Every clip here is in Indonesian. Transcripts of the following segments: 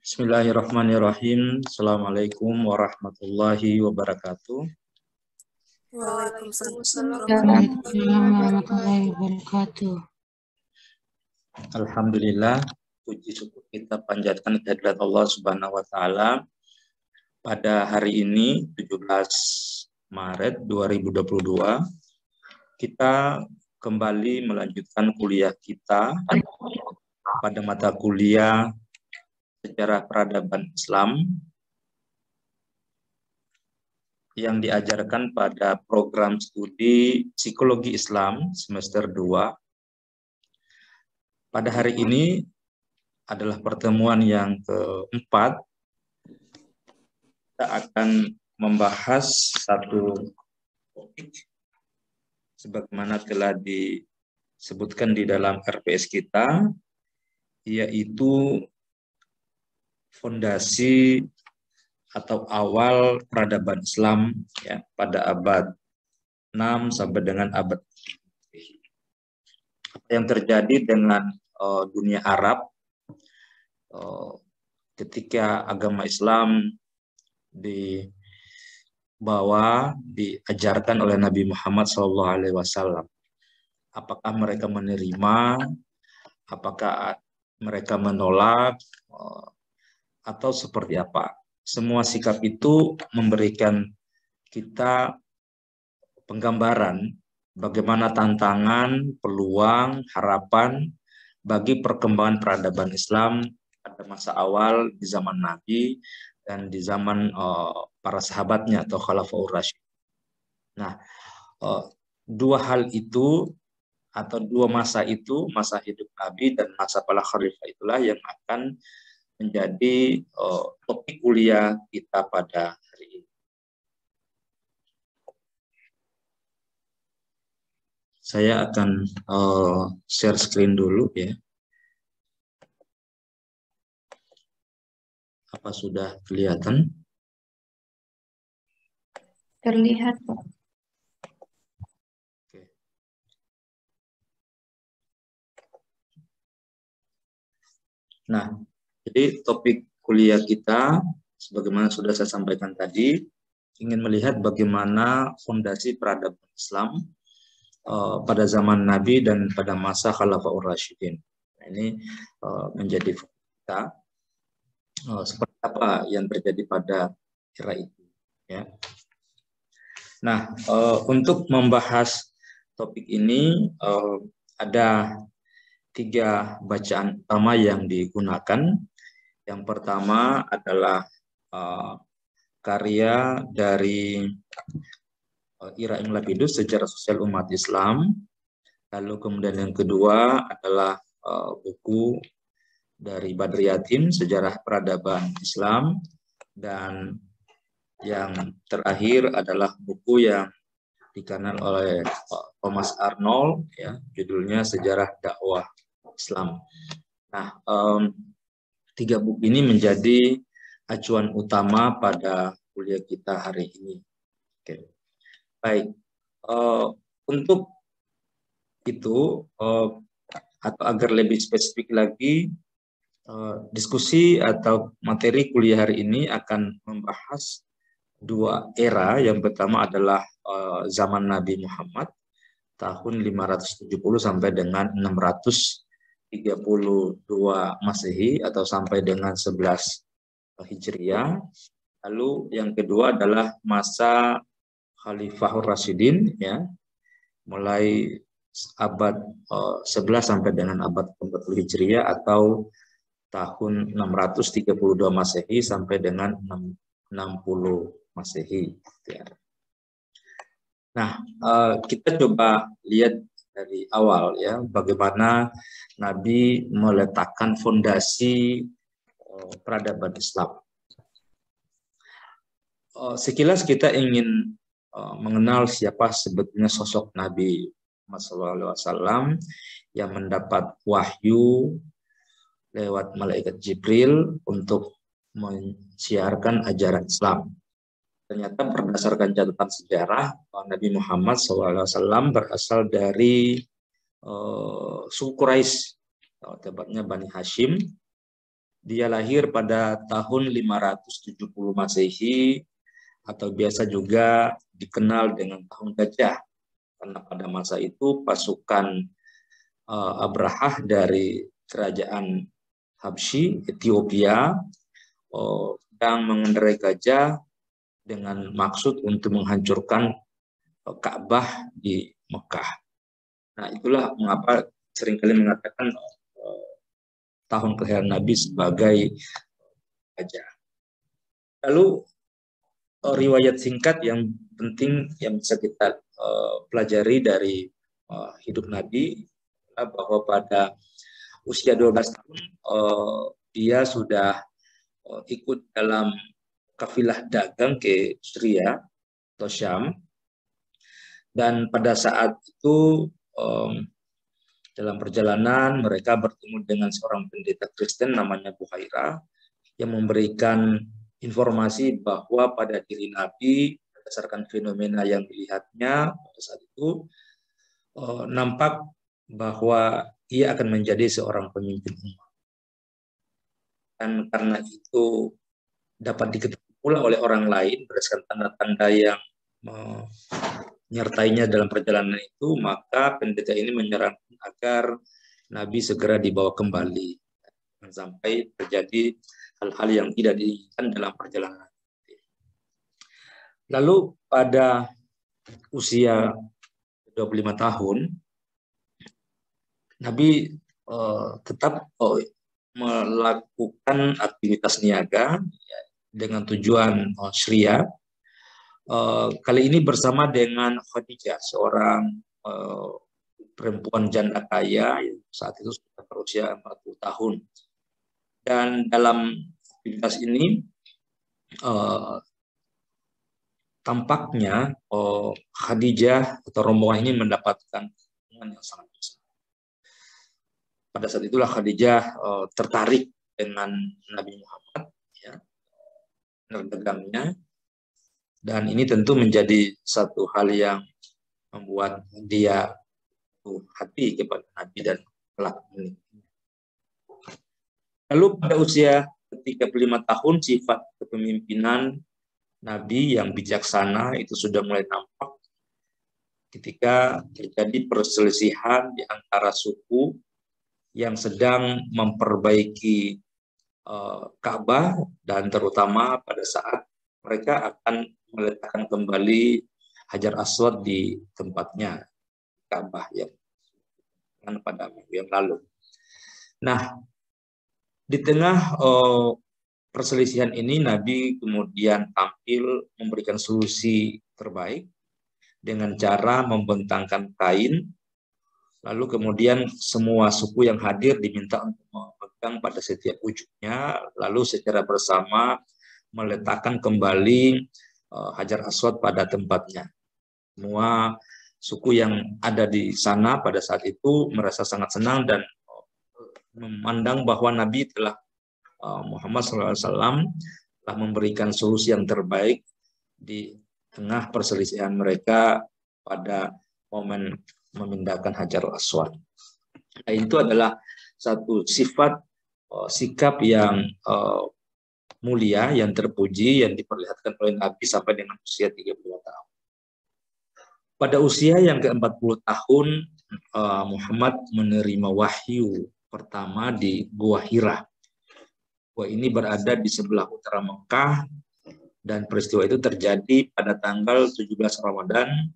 Bismillahirrahmanirrahim. Assalamualaikum warahmatullahi wabarakatuh. Waalaikumsalam Warahmatullahi wabarakatuh. Alhamdulillah, puji syukur kita panjatkan kehadirat Allah Subhanahu wa taala. Pada hari ini 17 Maret 2022 kita kembali melanjutkan kuliah kita pada mata kuliah Sejarah Peradaban Islam yang diajarkan pada program studi Psikologi Islam semester 2. Pada hari ini adalah pertemuan yang keempat. Kita akan membahas satu topik sebagaimana telah disebutkan di dalam RPS kita, yaitu fondasi atau awal peradaban Islam ya, pada abad 6 sampai dengan abad 7. Apa yang terjadi dengan dunia Arab ketika agama Islam diajarkan oleh Nabi Muhammad SAW. Apakah mereka menerima, apakah mereka menolak, atau seperti apa? Semua sikap itu memberikan kita penggambaran bagaimana tantangan, peluang, harapan bagi perkembangan peradaban Islam pada masa awal di zaman Nabi dan di zaman para sahabatnya atau Khulafaur Rasyidin. Nah, dua hal itu atau dua masa itu, masa hidup Nabi dan masa para khalifah, itulah yang akan menjadi topik kuliah kita pada hari ini. Saya akan share screen dulu ya. Apa sudah kelihatan? Terlihat, Pak. Oke. Nah, jadi topik kuliah kita, sebagaimana sudah saya sampaikan tadi, ingin melihat bagaimana fondasi peradaban Islam pada zaman Nabi dan pada masa Khulafaur Rasyidin. Nah, ini menjadi kita seperti apa yang terjadi pada era itu. Ya. Nah, untuk membahas topik ini ada 3 bacaan utama yang digunakan. Yang pertama adalah karya dari Iraim Lapidus, Sejarah Sosial Umat Islam. Lalu kemudian yang kedua adalah buku dari Badri Yatim, Sejarah Peradaban Islam. Dan yang terakhir adalah buku yang dikarang oleh Thomas Arnold, ya, judulnya Sejarah Dakwah Islam. Nah, 3 buku ini menjadi acuan utama pada kuliah kita hari ini. Oke. Baik, untuk itu atau agar lebih spesifik lagi, diskusi atau materi kuliah hari ini akan membahas 2 era. Yang pertama adalah zaman Nabi Muhammad tahun 570 sampai dengan 632 Masehi atau sampai dengan 11 Hijriah. Lalu yang kedua adalah masa Khulafaur Rasyidin, ya, mulai abad 11 sampai dengan abad 40 Hijriah atau tahun 632 Masehi sampai dengan 60 Masehi. Ya. Nah, kita coba lihat dari awal ya, bagaimana Nabi meletakkan fondasi peradaban Islam. Sekilas kita ingin mengenal siapa sebetulnya sosok Nabi Muhammad SAW yang mendapat wahyu lewat malaikat Jibril untuk mensiarkan ajaran Islam. Ternyata berdasarkan catatan sejarah, Nabi Muhammad SAW berasal dari suku Quraisy, tepatnya Bani Hashim, Dia lahir pada tahun 570 Masehi atau biasa juga dikenal dengan tahun gajah. Karena pada masa itu pasukan Abrahah dari kerajaan Habsyi, Ethiopia, sedang mengendarai gajah dengan maksud untuk menghancurkan Ka'bah di Mekah. Nah, itulah mengapa seringkali mengatakan tahun kelahiran Nabi sebagai gajah. Lalu riwayat singkat yang penting yang bisa kita pelajari dari hidup Nabi bahwa pada usia 12 tahun dia sudah ikut dalam kafilah dagang ke Syria atau Syam, dan pada saat itu dalam perjalanan mereka bertemu dengan seorang pendeta Kristen namanya Buhaira yang memberikan informasi bahwa pada diri Nabi berdasarkan fenomena yang dilihatnya pada saat itu nampak bahwa ia akan menjadi seorang pemimpin umat. Dan karena itu dapat diketahui pula oleh orang lain berdasarkan tanda-tanda yang menyertainya dalam perjalanan itu, maka pendeta ini menyarankan agar Nabi segera dibawa kembali sampai terjadi hal-hal yang tidak diinginkan dalam perjalanan. Lalu pada usia 25 tahun Nabi tetap melakukan aktivitas niaga dengan tujuan Syria. Kali ini bersama dengan Khadijah, seorang perempuan janda kaya yang saat itu sudah berusia 40 tahun. Dan dalam aktivitas ini tampaknya Khadijah atau rombongan ini mendapatkan hubungan yang sangat besar. Pada saat itulah Khadijah tertarik dengan Nabi Muhammad, ya, dagangnya, dan ini tentu menjadi satu hal yang membuat dia hati kepada Nabi dan telah menikah. Lalu pada usia 35 tahun sifat kepemimpinan Nabi yang bijaksana itu sudah mulai nampak ketika terjadi perselisihan di antara suku yang sedang memperbaiki Ka'bah, dan terutama pada saat mereka akan meletakkan kembali Hajar Aswad di tempatnya Ka'bah yang pada minggu yang lalu. Nah, di tengah perselisihan ini Nabi kemudian tampil memberikan solusi terbaik dengan cara membentangkan kain. Lalu kemudian semua suku yang hadir diminta untuk memegang pada setiap ujungnya, lalu secara bersama meletakkan kembali Hajar Aswad pada tempatnya. Semua suku yang ada di sana pada saat itu merasa sangat senang dan memandang bahwa Nabi telah Muhammad SAW telah memberikan solusi yang terbaik di tengah perselisihan mereka pada momen memindahkan Hajar Aswad. Nah, itu adalah satu sifat sikap yang mulia, yang terpuji, yang diperlihatkan oleh Nabi sampai dengan usia 32 tahun. Pada usia yang ke-40 tahun Muhammad menerima wahyu pertama di Gua Hira. Gua ini berada di sebelah utara Mekah, dan peristiwa itu terjadi pada tanggal 17 Ramadan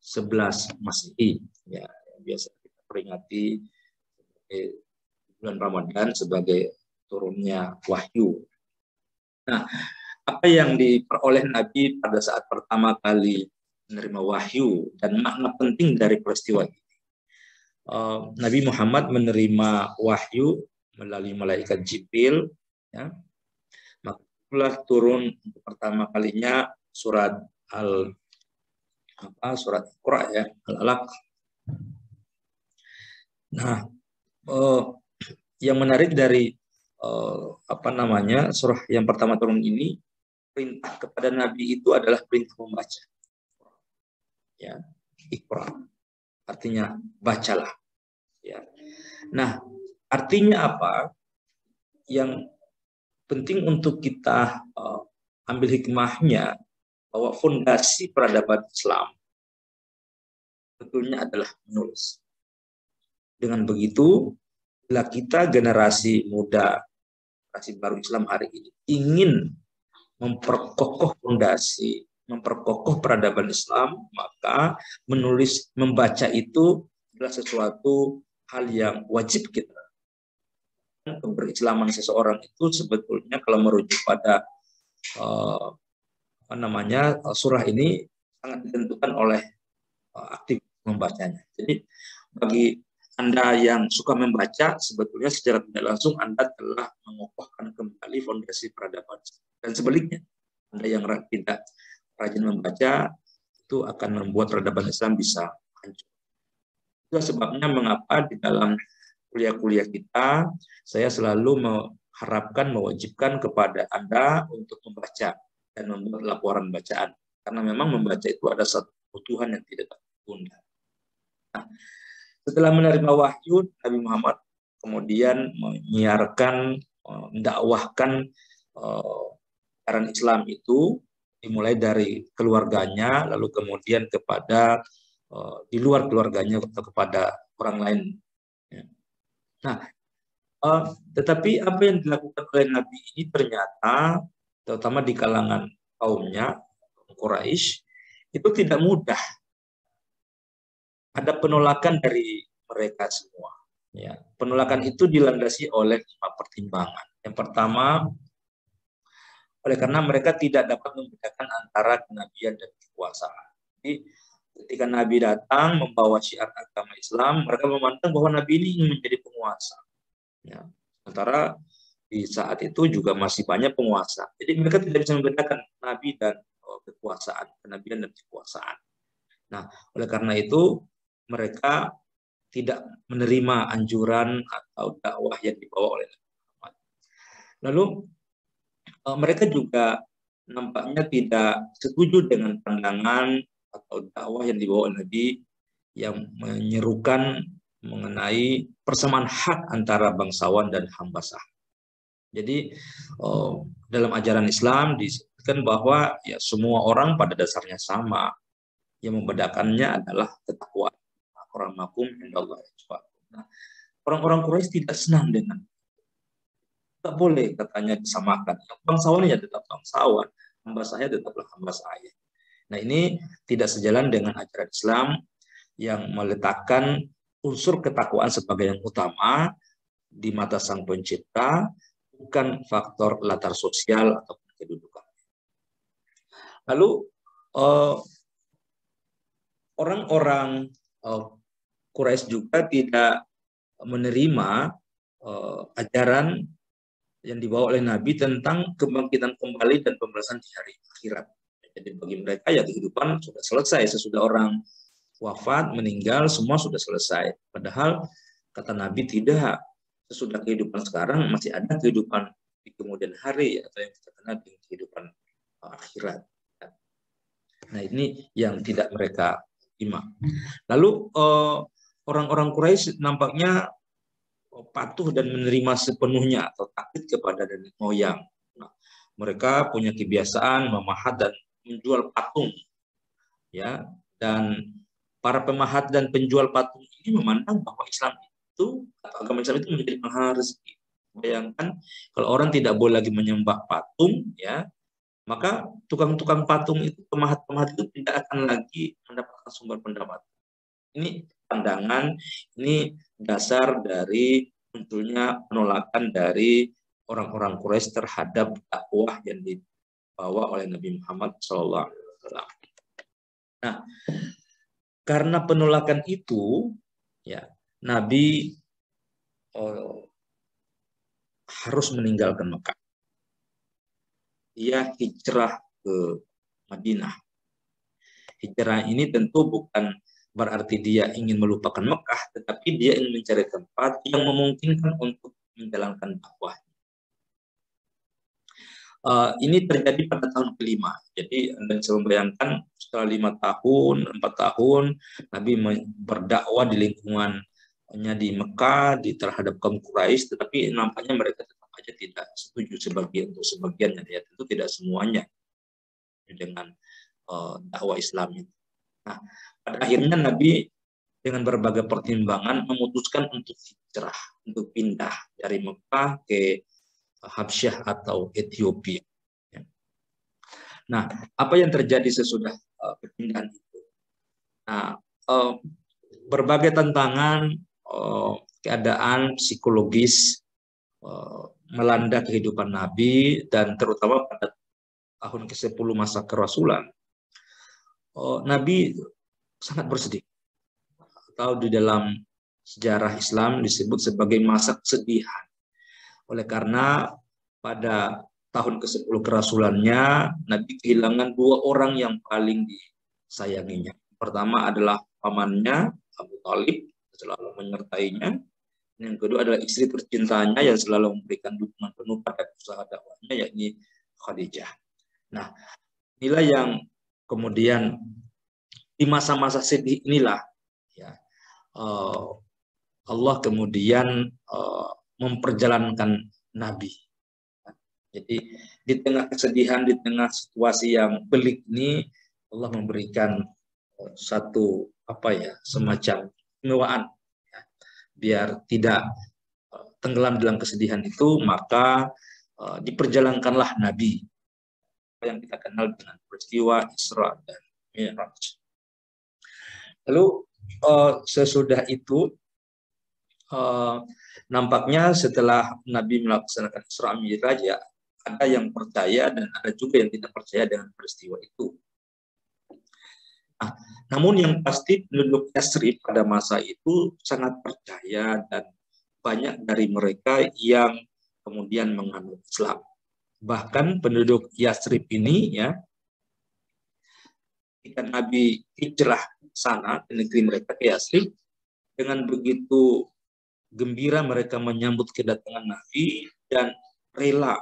11 Masehi, ya, biasa kita peringati bulan Ramadan sebagai turunnya wahyu. Nah, apa yang diperoleh Nabi pada saat pertama kali menerima wahyu dan makna penting dari peristiwa ini? Nabi Muhammad menerima wahyu melalui malaikat Jibril, ya. Maka itulah turun untuk pertama kalinya surat surat Iqra, ya, Al-Alaq. Nah, yang menarik dari surah yang pertama turun ini, perintah kepada Nabi itu adalah perintah membaca. Ya, Iqra artinya bacalah. Ya. Nah, artinya apa? yang penting untuk kita ambil hikmahnya bahwa fondasi peradaban Islam sebetulnya adalah menulis. Dengan begitu, bila kita generasi muda, generasi baru Islam hari ini ingin memperkokoh fondasi, memperkokoh peradaban Islam, maka menulis, membaca itu adalah sesuatu hal yang wajib kita. Keberislaman seseorang itu sebetulnya kalau merujuk pada surah ini sangat ditentukan oleh aktif membacanya. Jadi bagi Anda yang suka membaca, sebetulnya secara tidak langsung Anda telah mengokohkan kembali fondasi peradaban. Dan sebaliknya, Anda yang tidak rajin membaca, itu akan membuat peradaban Islam bisa hancur. Itu sebabnya mengapa di dalam kuliah-kuliah kita, saya selalu mengharapkan, mewajibkan kepada Anda untuk membaca dan membuat laporan bacaan. Karena memang membaca itu ada satu kebutuhan yang tidak tertunda. Nah, setelah menerima wahyu, Nabi Muhammad kemudian menyiarkan, mendakwahkan ajaran Islam itu dimulai dari keluarganya, lalu kemudian kepada di luar keluarganya atau kepada orang lain. Nah, tetapi apa yang dilakukan oleh Nabi ini ternyata, terutama di kalangan kaumnya, Quraisy, itu tidak mudah. Ada penolakan dari mereka semua. Ya, penolakan itu dilandasi oleh 5 pertimbangan. Yang pertama, oleh karena mereka tidak dapat membedakan antara kenabian dan kekuasaan. Jadi, ketika Nabi datang membawa syiar agama Islam, mereka memandang bahwa Nabi ini ingin menjadi penguasa. Ya, sementara di saat itu juga masih banyak penguasa. Jadi mereka tidak bisa membedakan Nabi dan kekuasaan, kenabian dan kekuasaan. Nah, oleh karena itu mereka tidak menerima anjuran atau dakwah yang dibawa oleh Nabi Muhammad. Lalu mereka juga nampaknya tidak setuju dengan pandangan atau dakwah yang dibawa oleh Nabi yang menyerukan mengenai persamaan hak antara bangsawan dan hamba sah. Jadi dalam ajaran Islam disebutkan bahwa ya semua orang pada dasarnya sama. Yang membedakannya adalah ketakwaan. Orang makum indallah. Nah, orang-orang Quraisy tidak senang dengan tak boleh katanya disamakan. Bangsawan ya tetap bangsawan, hamba saya tetaplah hamba saya. Nah, ini tidak sejalan dengan ajaran Islam yang meletakkan unsur ketakwaan sebagai yang utama di mata Sang Pencipta, bukan faktor latar sosial atau kedudukan. Lalu orang-orang Quraisy juga tidak menerima ajaran yang dibawa oleh Nabi tentang kebangkitan kembali dan pembalasan di hari akhirat. Jadi bagi mereka ya kehidupan sudah selesai, sesudah orang wafat, meninggal, semua sudah selesai. Padahal kata Nabi tidak, sesudah kehidupan sekarang masih ada kehidupan di kemudian hari, atau yang kita kenal dengan kehidupan akhirat. Nah, ini yang tidak mereka terima. Lalu orang-orang Quraisy nampaknya patuh dan menerima sepenuhnya atau taklid kepada nenek moyang. Nah, mereka punya kebiasaan memahat dan menjual patung, ya. Dan para pemahat dan penjual patung ini memandang bahwa Islam itu, atau agama Islam itu menjadi mahal rezeki. Bayangkan kalau orang tidak boleh lagi menyembah patung, ya, maka tukang-tukang patung itu, pemahat-pemahat itu tidak akan lagi mendapatkan sumber pendapatan. Ini pandangan, ini dasar dari munculnya penolakan dari orang-orang Quraisy terhadap dakwah yang dibawa oleh Nabi Muhammad SAW. Nah, karena penolakan itu, ya, Nabi harus meninggalkan Mekah. Dia hijrah ke Madinah. Hijrah ini tentu bukan berarti dia ingin melupakan Mekah, tetapi dia ingin mencari tempat yang memungkinkan untuk menjalankan dakwah. Ini terjadi pada tahun kelima. Jadi Anda bisa membayangkan setelah 5 tahun, 4 tahun, Nabi berdakwah di lingkungannya di Mekah, terhadap kaum Quraisy, tetapi nampaknya mereka tetap aja tidak setuju sebagian untuk sebagiannya, ya tentu tidak semuanya dengan dakwah Islam itu. Nah, pada akhirnya Nabi dengan berbagai pertimbangan memutuskan untuk hijrah, untuk pindah dari Mekah ke Habsyah atau Ethiopia. Nah, apa yang terjadi sesudah perpindahan itu? Nah, berbagai tantangan, keadaan psikologis melanda kehidupan Nabi, dan terutama pada tahun ke-10 masa kerasulan, Nabi sangat bersedih. Atau di dalam sejarah Islam disebut sebagai masa kesedihan. Oleh karena pada tahun ke-10 kerasulannya, Nabi kehilangan 2 orang yang paling disayanginya. Pertama adalah pamannya, Abu Thalib, selalu menyertainya. Yang kedua adalah istri tercintanya yang selalu memberikan dukungan penuh pada usaha dakwahnya, yakni Khadijah. Nah, inilah yang kemudian di masa-masa sedih inilah, ya, Allah kemudian memperjalankan Nabi. Jadi di tengah kesedihan, di tengah situasi yang pelik ini, Allah memberikan satu semacam kemewaan, ya, biar tidak tenggelam dalam kesedihan itu, maka diperjalankanlah Nabi, yang kita kenal dengan peristiwa Isra dan Mi'raj. Lalu sesudah itu nampaknya setelah Nabi melaksanakan Isra Mi'raj, ya, ada yang percaya dan ada juga yang tidak percaya dengan peristiwa itu. Nah, namun yang pasti penduduk Yatsrib pada masa itu sangat percaya, dan banyak dari mereka yang kemudian menganut Islam. Bahkan penduduk Yatsrib ini, ya, ketika Nabi hijrah sana ke negeri mereka ke Yatsrib, dengan begitu gembira mereka menyambut kedatangan Nabi dan rela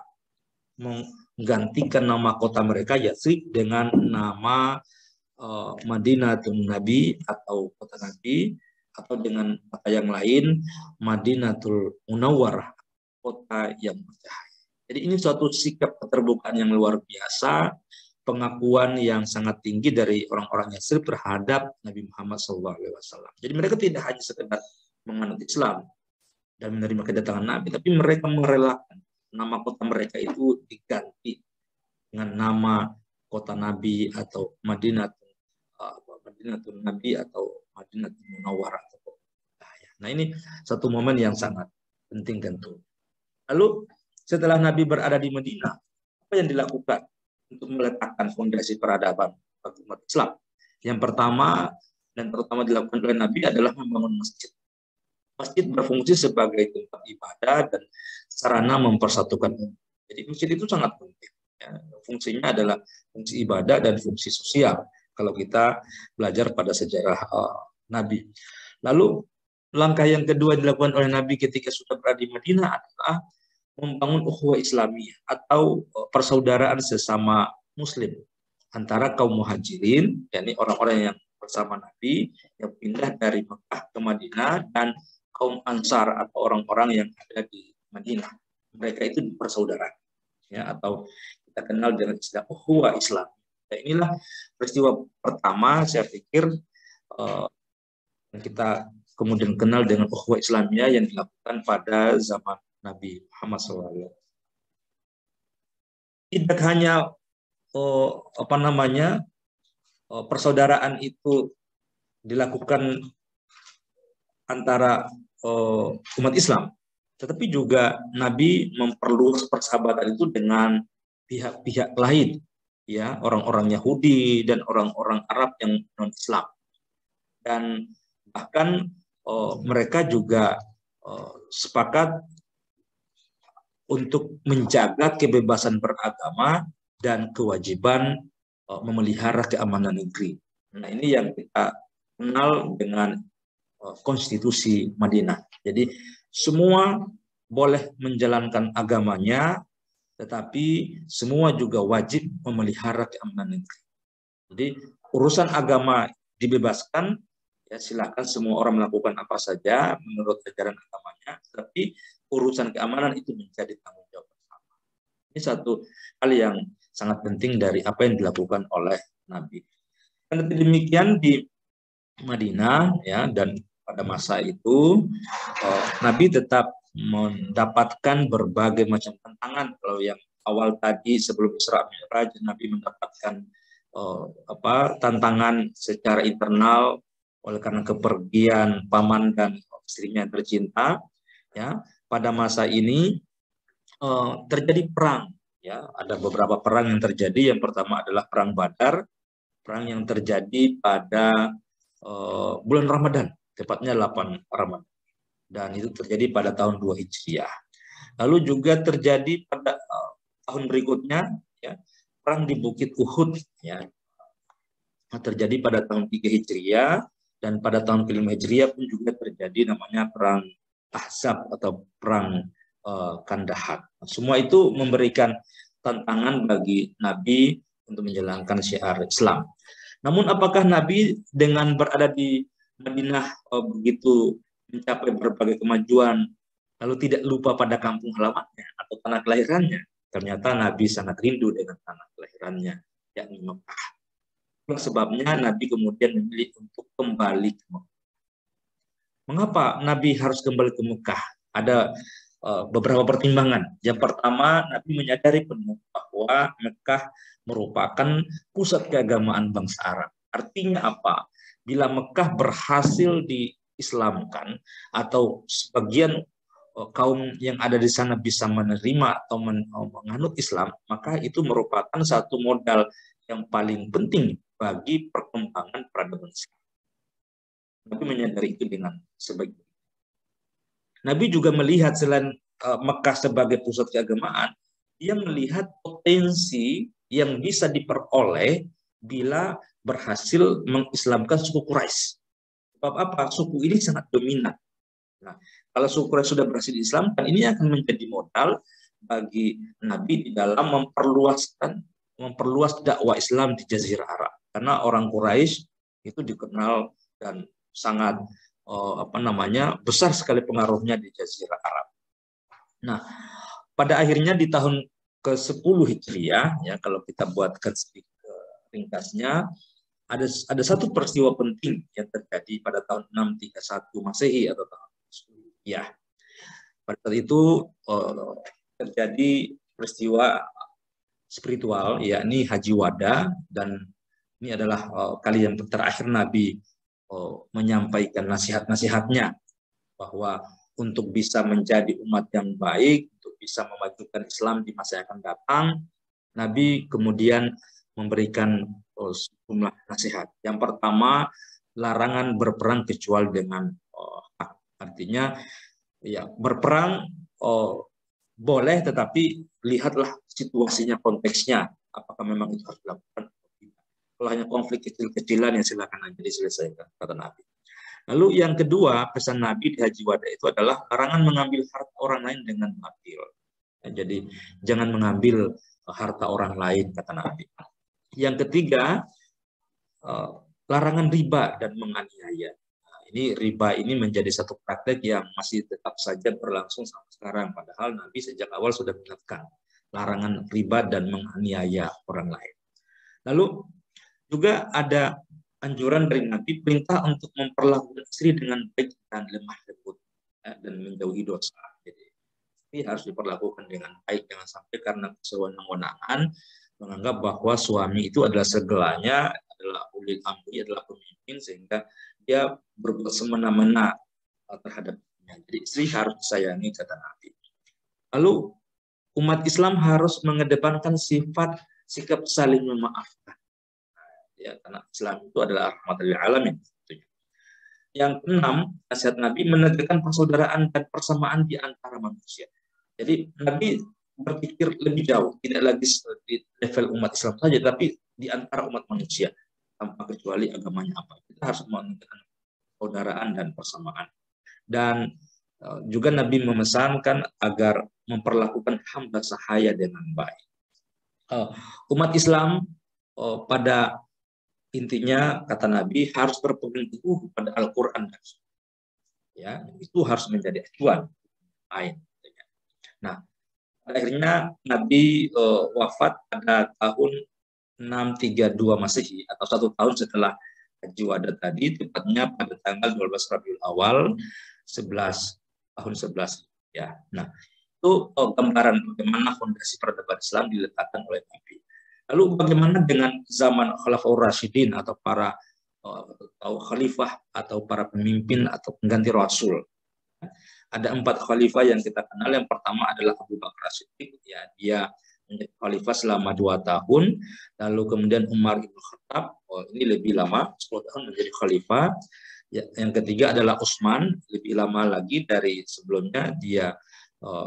menggantikan nama kota mereka Yatsrib dengan nama Madinatul Nabi atau kota Nabi, atau dengan kata yang lain Madinatul Munawwarah, kota yang bercahaya. Jadi ini suatu sikap keterbukaan yang luar biasa, pengakuan yang sangat tinggi dari orang-orang Yatsrib terhadap Nabi Muhammad SAW. Jadi mereka tidak hanya sekedar menganut Islam dan menerima kedatangan Nabi, tapi mereka merelakan nama kota mereka itu diganti dengan nama kota Nabi atau Madinatul Nabi atau Madinatul Munawwarah. Nah, ini satu momen yang sangat penting tentu. Lalu setelah Nabi berada di Madinah, apa yang dilakukan untuk meletakkan fondasi peradaban umat Islam? Yang pertama dan terutama dilakukan oleh Nabi adalah membangun masjid. Masjid berfungsi sebagai tempat ibadah dan sarana mempersatukan umat. Jadi masjid itu sangat penting. Ya, fungsinya adalah fungsi ibadah dan fungsi sosial kalau kita belajar pada sejarah Nabi. Lalu langkah yang kedua dilakukan oleh Nabi ketika sudah berada di Madinah adalah membangun ukhuwah Islamiyah atau persaudaraan sesama Muslim antara kaum muhajirin, yakni orang-orang yang bersama Nabi yang pindah dari Mekah ke Madinah, dan kaum Ansar atau orang-orang yang ada di Madinah. Mereka itu bersaudara, ya, atau kita kenal dengan istilah ukhuwah Islam. Nah, inilah peristiwa pertama saya pikir kita kemudian kenal dengan ukhuwah Islamiyah yang dilakukan pada zaman Nabi Muhammad SAW. Tidak hanya persaudaraan itu dilakukan antara umat Islam, tetapi juga Nabi memperluas persahabatan itu dengan pihak-pihak lain, ya, orang-orang Yahudi dan orang-orang Arab yang non-Islam. Dan bahkan mereka juga sepakat untuk menjaga kebebasan beragama dan kewajiban memelihara keamanan negeri. Nah, ini yang kita kenal dengan konstitusi Madinah. Jadi semua boleh menjalankan agamanya, tetapi semua juga wajib memelihara keamanan negeri. Jadi urusan agama dibebaskan, Ya, silakan semua orang melakukan apa saja menurut ajaran agamanya, tapi urusan keamanan itu menjadi tanggung jawab bersama. Ini satu hal yang sangat penting dari apa yang dilakukan oleh Nabi. Dan demikian di Madinah, ya, dan pada masa itu Nabi tetap mendapatkan berbagai macam tantangan. Kalau yang awal tadi sebelum Isra Mi'raj, Nabi mendapatkan tantangan secara internal oleh karena kepergian paman dan istrinya yang tercinta. Ya, pada masa ini terjadi perang. Ya, ada beberapa perang yang terjadi. Yang pertama adalah perang Badar, perang yang terjadi pada bulan Ramadan, tepatnya 8 Ramadan. Dan itu terjadi pada tahun 2 Hijriah. Lalu juga terjadi pada tahun berikutnya, ya, perang di Bukit Uhud, ya, terjadi pada tahun 3 Hijriah, dan pada tahun ke-5 Hijriah pun juga terjadi namanya perang Ahzab atau perang Kandahar. Semua itu memberikan tantangan bagi Nabi untuk menjalankan syiar Islam. Namun apakah Nabi dengan berada di Madinah begitu mencapai berbagai kemajuan lalu tidak lupa pada kampung halamannya atau tanah kelahirannya? Ternyata Nabi sangat rindu dengan tanah kelahirannya, yakni Mekah. Sebabnya Nabi kemudian memilih untuk kembali ke Mekah. Mengapa Nabi harus kembali ke Mekah? Ada beberapa pertimbangan. Yang pertama, Nabi menyadari penuh bahwa Mekah merupakan pusat keagamaan bangsa Arab. Artinya apa? Bila Mekah berhasil diislamkan atau sebagian kaum yang ada di sana bisa menerima atau menganut Islam, maka itu merupakan satu modal yang paling penting bagi perkembangan peradaban Islam. Nabi menyadari itu dengan sebaik. Nabi juga melihat selain Mekah sebagai pusat keagamaan, dia melihat potensi yang bisa diperoleh bila berhasil mengislamkan suku Quraisy. Sebab apa? Suku ini sangat dominan. Nah, kalau suku Quraisy sudah berhasil diislamkan, ini akan menjadi modal bagi Nabi di dalam memperluas dakwah Islam di Jazirah Arab. Karena orang Quraisy itu dikenal dan sangat besar sekali pengaruhnya di Jazirah Arab. Nah, pada akhirnya di tahun ke-10 Hijriah, ya, kalau kita buatkan sedikit ringkasnya, ada satu peristiwa penting yang terjadi pada tahun 631 Masehi atau tahun 10. Ya, pada saat itu terjadi peristiwa spiritual, yakni Haji Wada, dan ini adalah kali yang terakhir Nabi menyampaikan nasihat-nasihatnya bahwa untuk bisa menjadi umat yang baik, untuk bisa memajukan Islam di masa yang akan datang, Nabi kemudian memberikan sejumlah nasihat. Yang pertama, larangan berperang kecuali dengan hak. Artinya, ya, berperang boleh, tetapi lihatlah situasinya, konteksnya, apakah memang itu harus dilakukan. Kalau hanya konflik kecil-kecilan yang silakan aja diselesaikan, kata Nabi. Lalu yang kedua, pesan Nabi di Haji Wada itu adalah larangan mengambil harta orang lain dengan batil. Ya, jadi jangan mengambil harta orang lain, kata Nabi. Yang ketiga, larangan riba dan menganiaya. Nah, ini riba ini menjadi satu praktek yang masih tetap saja berlangsung sampai sekarang. Padahal Nabi sejak awal sudah mengingatkan larangan riba dan menganiaya orang lain. Lalu juga ada anjuran dari Nabi, perintah untuk memperlakukan istri dengan baik dan lemah lembut, ya, dan menjauhi dosa. Jadi istri harus diperlakukan dengan baik, jangan sampai karena kesewenang-wenangan menganggap bahwa suami itu adalah segalanya, adalah ulil amri, adalah pemimpin, sehingga dia berbuat semena-mena terhadapnya. Jadi istri harus disayangi, kata Nabi. Lalu umat Islam harus mengedepankan sikap saling memaafkan. Ya, karena Islam itu adalah rahmatan lil alamin. Yang keenam, nasihat Nabi menegakkan persaudaraan dan persamaan di antara manusia. Jadi Nabi berpikir lebih jauh, tidak lagi di level umat Islam saja, tapi di antara umat manusia, tanpa kecuali agamanya apa. Kita harus menegakkan persaudaraan dan persamaan. Dan juga Nabi memesankan agar memperlakukan hamba sahaya dengan baik. Umat Islam pada intinya kata Nabi harus berpegang teguh pada Al-Quran dan Sunnah. Ya, itu harus menjadi acuan lain. Nah, akhirnya Nabi wafat pada tahun 632 Masehi atau 1 tahun setelah Haji Wada tadi, tepatnya pada tanggal 12 Rabiul Awal 11 tahun 11 ya. Nah, itu gambaran bagaimana fondasi peradaban Islam diletakkan oleh Nabi. Lalu bagaimana dengan zaman Khulafaur Rasyidin atau para khalifah atau para pemimpin atau pengganti Rasul? Ada 4 khalifah yang kita kenal. Yang pertama adalah Abu Bakar As-Siddiq, ya, dia menjadi khalifah selama 2 tahun. Lalu kemudian Umar ibn Khattab, ini lebih lama, 10 tahun menjadi khalifah. Ya, yang ketiga adalah Utsman, lebih lama lagi dari sebelumnya, dia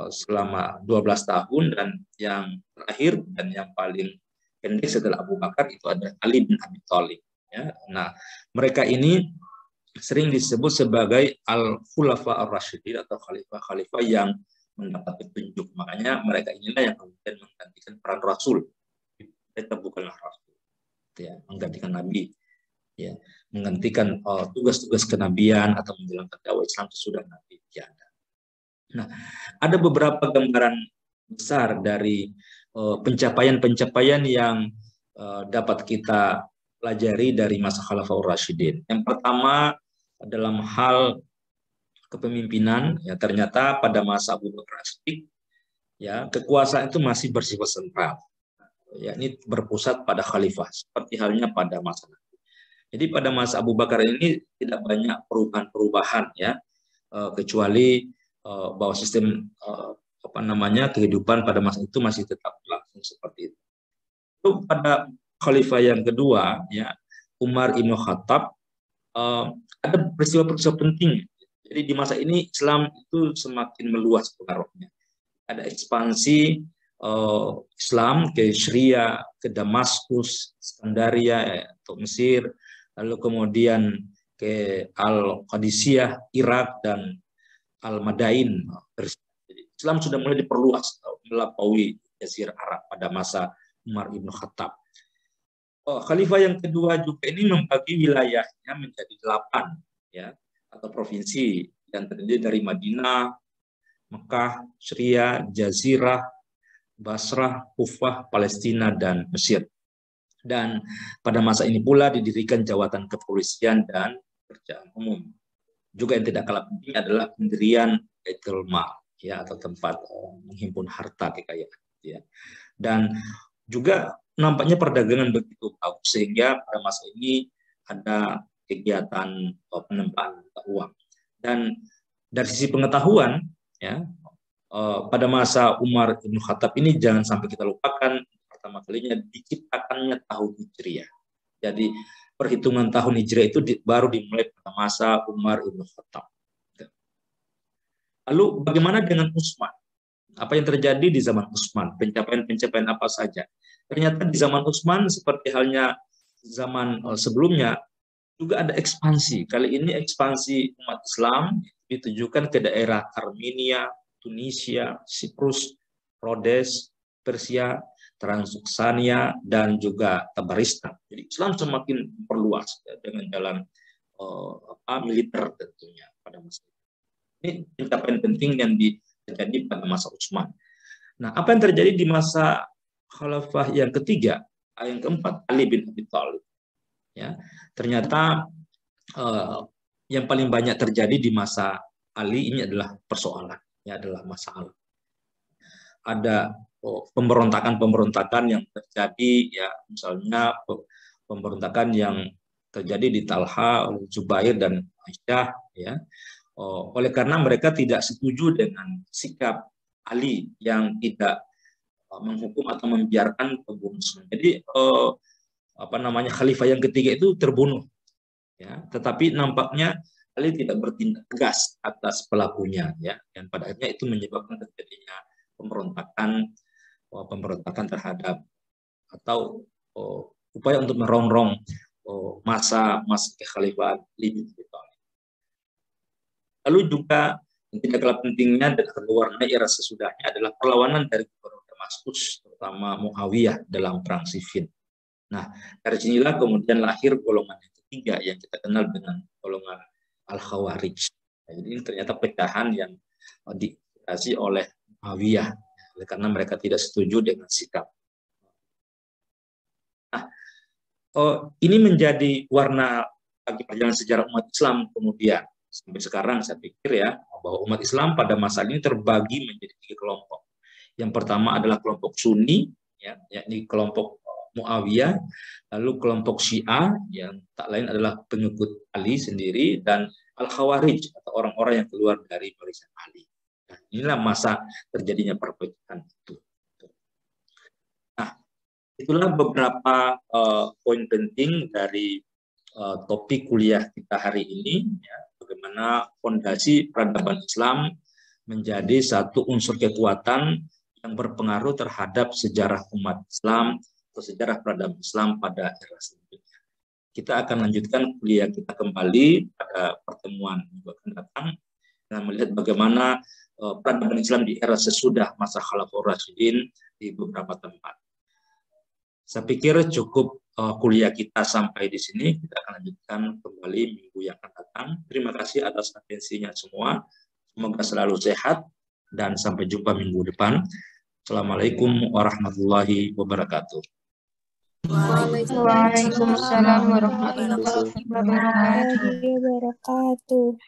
selama 12 tahun. Dan yang terakhir dan yang paling pendek setelah Abu Bakar itu adalah Ali bin Abi Thalib. Ya. Nah, mereka ini sering disebut sebagai Al-Khulafa Ar-Rasyidin atau khalifah-khalifah yang mendapat petunjuk. Makanya mereka inilah yang kemudian menggantikan peran Rasul. Mereka bukanlah Rasul, ya, menggantikan Nabi, ya, menggantikan tugas-tugas kenabian atau menjalankan dakwah Islam sesudah Nabi tiada. Nah, ada beberapa gambaran besar dari pencapaian-pencapaian yang dapat kita pelajari dari masa Khulafaur Rasyidin. Yang pertama, dalam hal kepemimpinan, ya, ternyata pada masa Abu Bakar As-Siddiq, ya, kekuasaan itu masih bersifat sentral, ya, ini berpusat pada khalifah seperti halnya pada masa Nabi. Jadi pada masa Abu Bakar ini tidak banyak perubahan-perubahan, ya, kecuali bahwa sistem kehidupan pada masa itu masih tetap berlangsung seperti itu. Lalu pada khalifah yang kedua, ya, Umar ibn Khattab, ada peristiwa-peristiwa penting. Jadi di masa ini Islam itu semakin meluas pengaruhnya. Ada ekspansi Islam ke Syria, ke Damaskus, Skandaria atau Mesir, lalu kemudian ke Al-Qadisiyah, Irak, dan Al-Madain. Jadi Islam sudah mulai diperluas melampaui Jazirah Arab pada masa Umar ibn Khattab. Khalifah yang kedua juga ini membagi wilayahnya menjadi 8, ya, atau provinsi yang terdiri dari Madinah, Mekah, Syria, Jazirah, Basrah, Kufah, Palestina, dan Mesir. Dan pada masa ini pula didirikan jawatan kepolisian dan kerjaan umum. Juga yang tidak kalah penting adalah pendirian Baitul Mal, ya, atau tempat menghimpun harta kekayaan, ya. Dan juga nampaknya perdagangan begitu bagus sehingga pada masa ini ada kegiatan penempaan uang. Dan dari sisi pengetahuan, ya, pada masa Umar bin Khattab ini jangan sampai kita lupakan pertama kalinya diciptakannya tahun Hijriah. Jadi perhitungan tahun Hijriah itu baru dimulai pada masa Umar bin Khattab. Lalu bagaimana dengan Utsman? Apa yang terjadi di zaman Utsman? Pencapaian-pencapaian apa saja? Ternyata di zaman Utsman seperti halnya zaman sebelumnya juga ada ekspansi. Kali ini ekspansi umat Islam ditujukan ke daerah Armenia, Tunisia, Siprus, Rhodes, Persia, Transoksania, dan juga Tabaristan. Jadi Islam semakin perluas, ya, dengan jalan militer tentunya pada masa itu. Ini pencapaian penting yang terjadi pada masa Utsman. Nah, apa yang terjadi di masa khalifah yang ketiga, yang keempat, Ali bin Abi Thalib? Ya, ternyata yang paling banyak terjadi di masa Ali ini adalah persoalan, ya, adalah masalah. Ada pemberontakan-pemberontakan yang terjadi, ya, misalnya pemberontakan yang terjadi di Talha, Zubair, dan Aisyah, ya. Oleh karena mereka tidak setuju dengan sikap Ali yang tidak menghukum atau membiarkan pembunuh. Jadi khalifah yang ketiga itu terbunuh, ya, tetapi nampaknya Ali tidak bertindak tegas atas pelakunya, ya, dan pada akhirnya itu menyebabkan terjadinya pemberontakan terhadap atau upaya untuk merongrong masa kekhalifahan Ali bin Abi Thalib. Lalu juga yang tidak kalah pentingnya dan akan berwarna era sesudahnya adalah perlawanan dari gubernur Damaskus, terutama Muawiyah dalam perang Siffin. Nah, dari sinilah kemudian lahir golongan yang ketiga yang kita kenal dengan golongan Al-Khawarij. Nah, ini ternyata pecahan yang diinspirasi oleh Muawiyah, karena mereka tidak setuju dengan sikap. Nah, ini menjadi warna bagi perjalanan sejarah umat Islam kemudian. Sampai sekarang saya pikir ya, bahwa umat Islam pada masa ini terbagi menjadi 3 kelompok. Yang pertama adalah kelompok Sunni, ya, yakni kelompok Muawiyah, lalu kelompok Syiah yang tak lain adalah pengikut Ali sendiri, dan Al-Khawarij atau orang-orang yang keluar dari barisan Ali. Nah, inilah masa terjadinya perpecahan itu. Nah, itulah beberapa poin penting dari topik kuliah kita hari ini, ya, bagaimana fondasi peradaban Islam menjadi satu unsur kekuatan yang berpengaruh terhadap sejarah umat Islam atau sejarah peradaban Islam pada era selanjutnya. Kita akan lanjutkan kuliah kita kembali pada pertemuan minggu akan datang dengan melihat bagaimana peradaban Islam di era sesudah masa Khulafaur Rasyidin di beberapa tempat. Saya pikir cukup kuliah kita sampai di sini. Kita akan lanjutkan kembali minggu yang akan datang. Terima kasih atas atensinya semua. Semoga selalu sehat dan sampai jumpa minggu depan. Assalamualaikum warahmatullahi wabarakatuh. Waalaikumsalam warahmatullahi wabarakatuh.